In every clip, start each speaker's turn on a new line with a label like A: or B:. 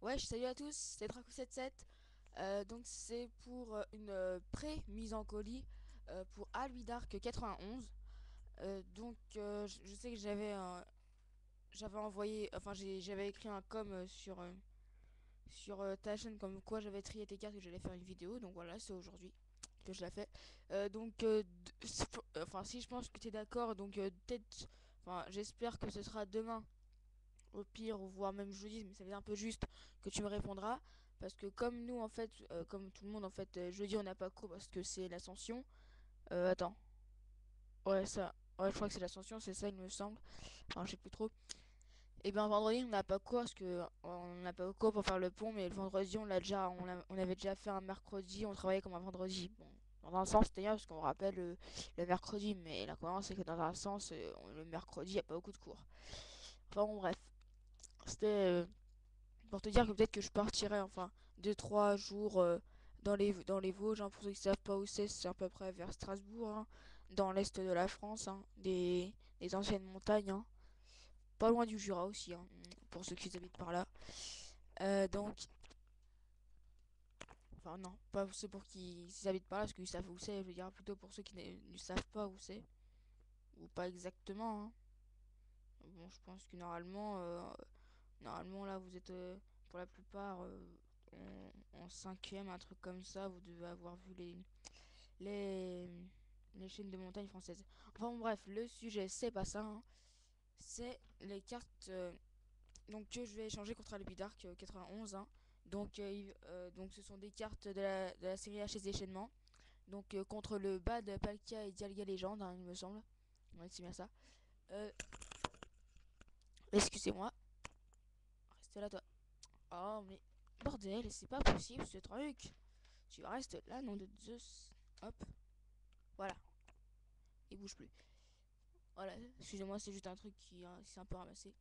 A: Ouais, salut à tous, c'est Draco77. Donc c'est pour une pré-mise en colis pour Albi Dark 91. Je sais que j'avais envoyé, enfin j'avais écrit un com sur ta chaîne comme quoi j'avais trié tes cartes et que j'allais faire une vidéo. Donc voilà, c'est aujourd'hui que je la fais. Enfin si je pense que tu es d'accord, peut-être, enfin j'espère que ce sera demain au pire, ou voire même jeudi, mais ça va être un peu juste que tu me répondras. Parce que comme nous, en fait, comme tout le monde, en fait, jeudi, on n'a pas cours parce que c'est l'ascension. Attends. Ouais, ça. Ouais, je crois que c'est l'ascension, c'est ça, il me semble. Enfin, je sais plus trop. Et bien, vendredi, on n'a pas cours parce que on n'a pas cours pour faire le pont, mais le vendredi, on avait déjà fait un mercredi, on travaillait comme un vendredi. Bon, dans un sens, c'est bien parce qu'on rappelle le mercredi, mais la cohérence, c'est que dans un sens, le mercredi, il n'y a pas beaucoup de cours. Enfin, bon, bref. C'était pour te dire que peut-être que je partirai enfin 2 3 jours dans les Vosges, hein. Pour ceux qui savent pas où c'est à peu près vers Strasbourg, hein, dans l'est de la France, hein, des anciennes montagnes, hein. Pas loin du Jura aussi, hein, pour ceux qui habitent par là. Donc enfin non, pas ceux pour qui habitent par là parce qu'ils savent où c'est, je veux dire plutôt pour ceux qui ne savent pas où c'est, ou pas exactement, hein. Bon, je pense que normalement là vous êtes pour la plupart en cinquième, un truc comme ça, vous devez avoir vu les, les chaînes de montagne françaises. Enfin bon, bref, le sujet c'est pas ça, hein. C'est les cartes que je vais échanger contre le Dark 91, hein. Donc ce sont des cartes de la série HS déchaînement. Contre le Bad, Palkia et Dialga Legend, hein, il me semble. Ouais, c'est bien ça. Euh, Excusez-moi. Restez là toi. Oh mais bordel, c'est pas possible ce truc. Tu restes là, nom de Zeus. Hop, voilà. Il bouge plus. Voilà, excusez-moi, c'est juste un truc qui s'est un peu ramassé.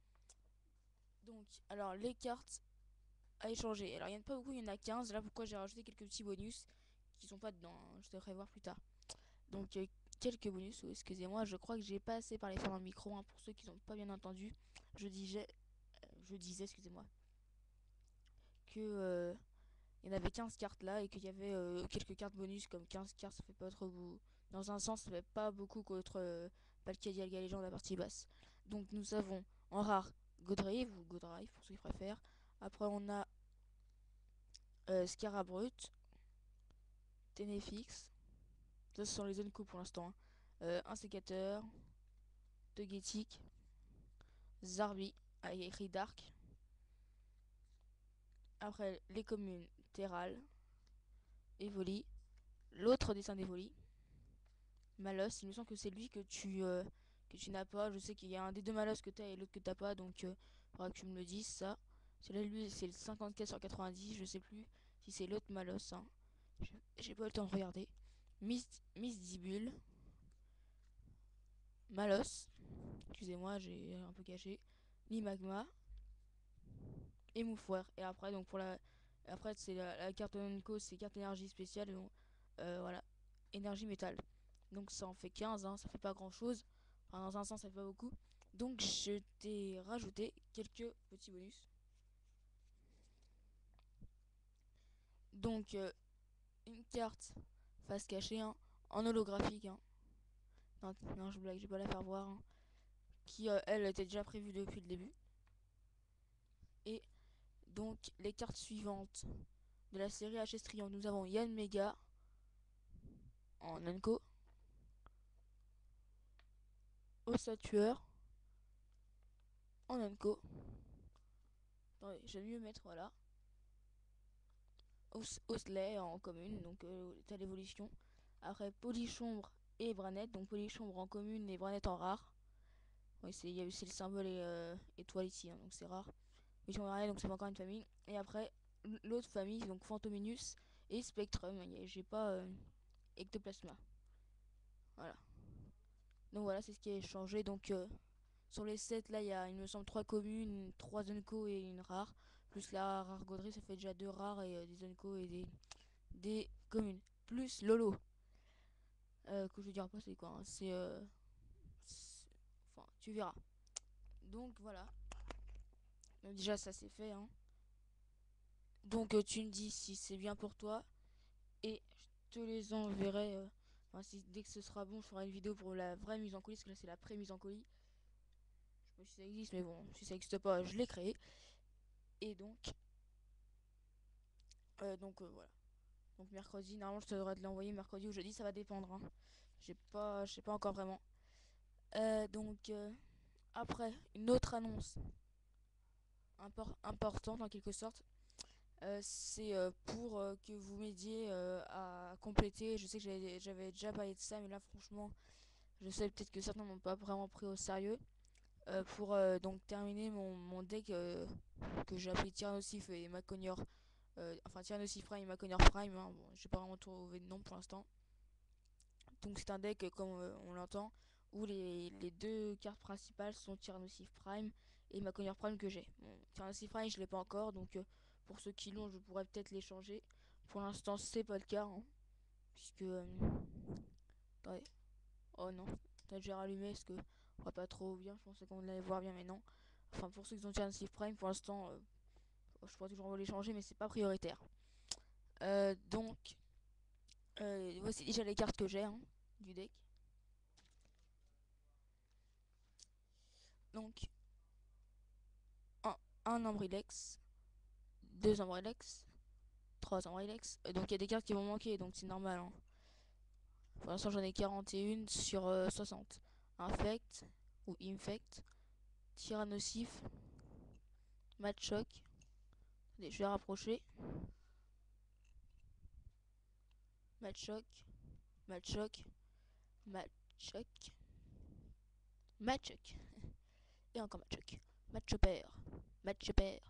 A: Donc, alors, les cartes à échanger. Alors, il n'y en a pas beaucoup, il y en a 15. Là, pourquoi j'ai rajouté quelques petits bonus qui sont pas dedans, hein. Je devrais voir plus tard. Donc, quelques bonus. Oh, excusez-moi, je crois que j'ai pas assez parlé faire dans le micro, hein, pour ceux qui n'ont pas bien entendu. Je disais, excusez-moi, que il y en avait 15 cartes là et qu'il y avait quelques cartes bonus comme 15 cartes, ça fait pas trop beaucoup. Dans un sens, ça fait pas beaucoup contre Palkia Dialga Legend à la partie basse. Donc nous avons en rare Godrive ou Godrive pour ceux qui préfèrent. Après on a Scarabrut, Tenefix. Ça ce sont les zones pour l'instant, hein. Un sécateur, Togetic, Zarbi avec écrit Dark. Après les communes Terral, Evoli. L'autre dessin d'Evoli, Malos, il me semble que c'est lui que tu n'as pas. Je sais qu'il y a un des deux Malos que tu as et l'autre que t'as pas, donc il faudra que tu me le dises ça. Celui-là, lui, c'est le 54 sur 90, je sais plus si c'est l'autre Malos, hein. J'ai pas eu le temps de regarder. Miss Dibule, Malos, excusez-moi, j'ai un peu caché. Limagma et Moufouer. Et après, donc pour la. Après, c'est la carte Onco, c'est carte énergie spéciale, donc voilà. Énergie métal. Donc ça en fait 15, hein, ça fait pas grand chose. Enfin, dans un sens, ça fait pas beaucoup. Donc je t'ai rajouté quelques petits bonus. Donc une carte face cachée, hein, en holographique, hein. Non, non, je blague, je vais pas la faire voir, hein. Qui, elle, était déjà prévue depuis le début. Et donc les cartes suivantes de la série HS Triangle, nous avons Yann Mega en Anko, Ossa Tueur en Anko. Attendez, je vais mieux mettre, voilà. Osley en commune, donc t'as l'évolution. Après Polychombre et Branette, donc Polychombre en commune et Branette en rare. Oui, c'est le symbole étoile ici, hein, donc c'est rare. Polychombre et Branette, donc ça fait encore une famille. Et après, l'autre famille, donc Phantominus et Spectrum. J'ai pas Ectoplasma. Voilà. Donc voilà, c'est ce qui est changé. Donc sur les 7 là, il y a, il me semble, 3 communes, 3 Unco et une rare. Plus la rare Gaudry, ça fait déjà 2 rares et des Unco et des communes. Plus Lolo. Que je veux dire pas c'est quoi, hein. Enfin, tu verras. Donc voilà. Donc, déjà ça c'est fait, hein. Donc tu me dis si c'est bien pour toi et je te les enverrai. Enfin, dès que ce sera bon, je ferai une vidéo pour la vraie mise en colis, parce que là c'est la pré-mise en colis. Je sais pas si ça existe, mais bon, si ça existe pas, je l'ai créé. Et voilà. Donc mercredi, normalement je te devrais te l'envoyer mercredi ou jeudi, ça va dépendre, hein. Je sais pas encore vraiment. Après, une autre annonce importante en quelque sorte, c'est pour que vous m'aidiez à compléter. Je sais que j'avais déjà parlé de ça, mais là franchement, je sais peut-être que certains n'ont pas vraiment pris au sérieux. Pour donc terminer mon deck que j'ai appelé Tyrannosif et Maconior, enfin Tyrannosif Prime et Maconior Prime, hein. Bon, j'ai pas vraiment trouvé de nom pour l'instant. Donc c'est un deck, comme on l'entend, où les deux cartes principales sont Tyrannosif Prime et Maconior Prime que j'ai. Bon, Tyrannosif Prime je l'ai pas encore, donc pour ceux qui l'ont je pourrais peut-être les changer. Pour l'instant c'est pas le cas, hein, puisque... attendez. Oh non, peut-être j'ai rallumé parce que on voit pas trop bien, je pensais qu'on allait voir bien mais non. Enfin pour ceux qui ont Tyrannosif Prime pour l'instant je pourrais toujours les changer mais c'est pas prioritaire. Voici déjà les cartes que j'ai, hein, du deck. Donc un, un Ambrilex, deux Ambrilex, trois Ambrilex. Donc il y a des cartes qui vont manquer, donc c'est normal, hein. Pour l'instant j'en ai 41 sur 60. Infect ou Infect, Tyrannosif, Matchoc. Allez, je vais rapprocher. Matchoc, Matchoc, Matchoc, Matchoc. Et encore Matchoc. Matchopper, Matchopper,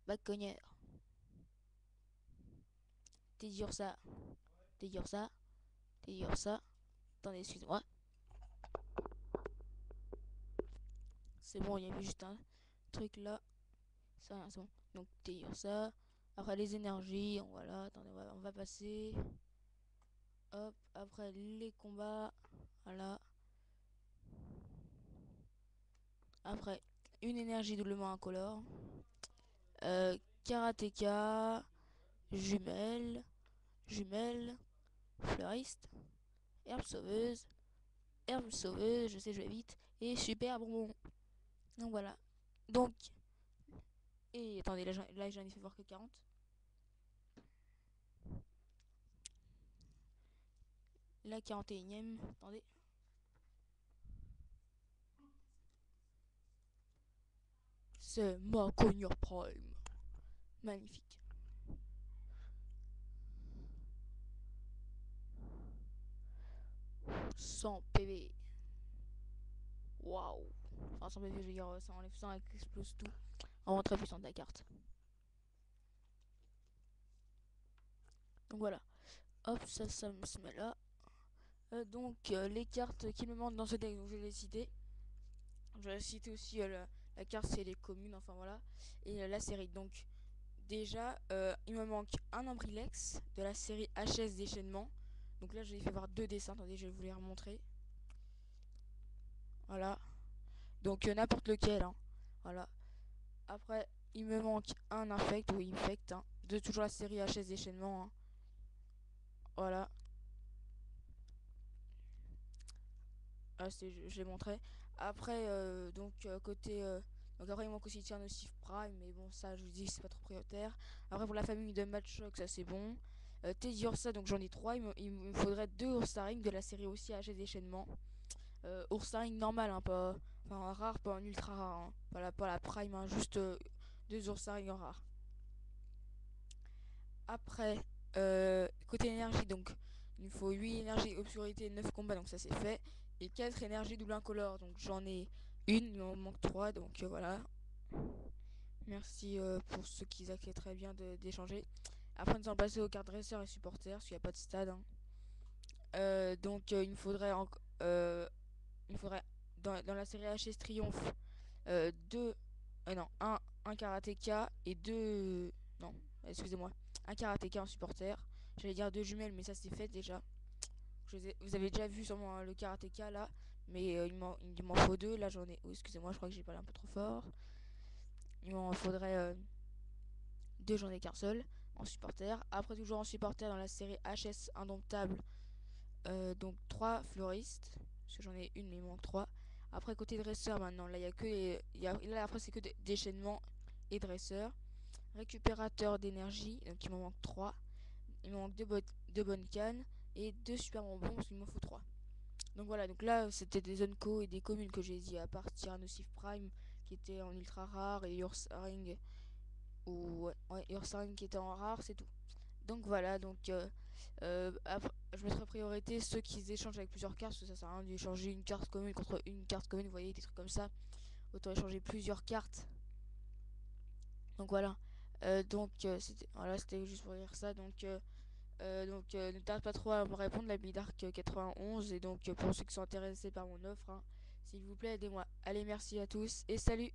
A: Baconnière, Teddiursa, Teddiursa, Teddiursa. Attendez, excuse-moi. C'est bon, il y avait juste un truc là. Ça, c'est bon. Donc Teddiursa. Après les énergies, voilà. Attendez, on va passer. Hop, après les combats. Voilà. Après, une énergie doublement incolore. Karateka, jumelle, jumelle, fleuriste, herbe sauveuse, je sais, je vais vite, et super bonbon. Donc voilà. Donc, et attendez, là j'en ai fait voir que 40. La 41ème, attendez. C'est Maconior Prime. Magnifique. 100 PV. Waouh. Enfin, 100 PV, je veux dire, ça enlève 100 et explose tout. Vraiment très puissante la carte. Donc voilà. Hop, ça me se met là. Les cartes qui me manquent dans ce deck, donc je vais les citer. Je vais citer aussi la carte, c'est les communes, enfin voilà. Et la série. Donc, déjà, il me manque un Ambrilex de la série HS déchaînement. Donc là, je vais fait voir deux dessins. Attendez, je vais vous les remontrer. Voilà. Donc, n'importe lequel, hein. Voilà. Après, il me manque un Infect ou Infect, hein, de toujours la série HS déchaînement, hein. Voilà. Ah, je l'ai montré. Après, donc après, il manque aussi Tiernosif Prime, mais bon, ça, je vous dis, c'est pas trop prioritaire. Après, pour la famille de Matchlock, ça c'est bon. Teddy Ursa, donc j'en ai trois. Il me faudrait deux Ursaring de la série aussi à déchaînement. Ursaring normal, hein, pas, enfin, un rare, pas un ultra rare, hein. Pas la Prime, hein, juste deux Ursaring en rare. Après, côté énergie, donc il me faut 8 énergies, obscurité, 9 combats, donc ça c'est fait. Et 4 énergies double incolore, donc j'en ai une, il m'en manque 3, donc voilà. Merci pour ceux qui accepteraient bien d'échanger. Après, nous allons passer aux cartes dresseurs et supporters, parce qu'il n'y a pas de stade, hein. Euh, il me faudrait dans la série HS Triomphe deux, non, un karatéka et deux, non, excusez-moi, un karatéka en supporter. J'allais dire deux jumelles, mais ça c'est fait déjà. Vous avez déjà vu sûrement, hein, le karatéka là, mais il m'en faut deux. Là j'en ai. Oh, excusez-moi, je crois que j'ai parlé un peu trop fort. Il m'en faudrait 2 j'en ai qu'un seul en supporter. Après toujours en supporter dans la série HS Indomptable, donc 3 fleuristes, parce que j'en ai une mais il manque 3. Après côté dresseur maintenant, là il y a que là après c'est que des déchaînements et dresseurs. Récupérateur d'énergie, donc il m'en manque 3. Il me manque 2 bonnes cannes et 2 super bonbons parce qu'il m'en faut 3. Donc voilà, donc là c'était des zones co et des communes que j'ai dit, à part Tyrannosif Prime qui était en ultra rare et Ursaring Ursaring qui était en rare, c'est tout. Donc voilà, donc je mettrai priorité ceux qui échangent avec plusieurs cartes, parce que ça sert à rien d'échanger une carte commune contre une carte commune, vous voyez, des trucs comme ça. Autant échanger plusieurs cartes. Donc voilà. C'était juste pour dire ça. Ne tarde pas trop à me répondre, la Bidark 91. Et donc pour ceux qui sont intéressés par mon offre, hein, s'il vous plaît, aidez-moi. Allez, merci à tous et salut!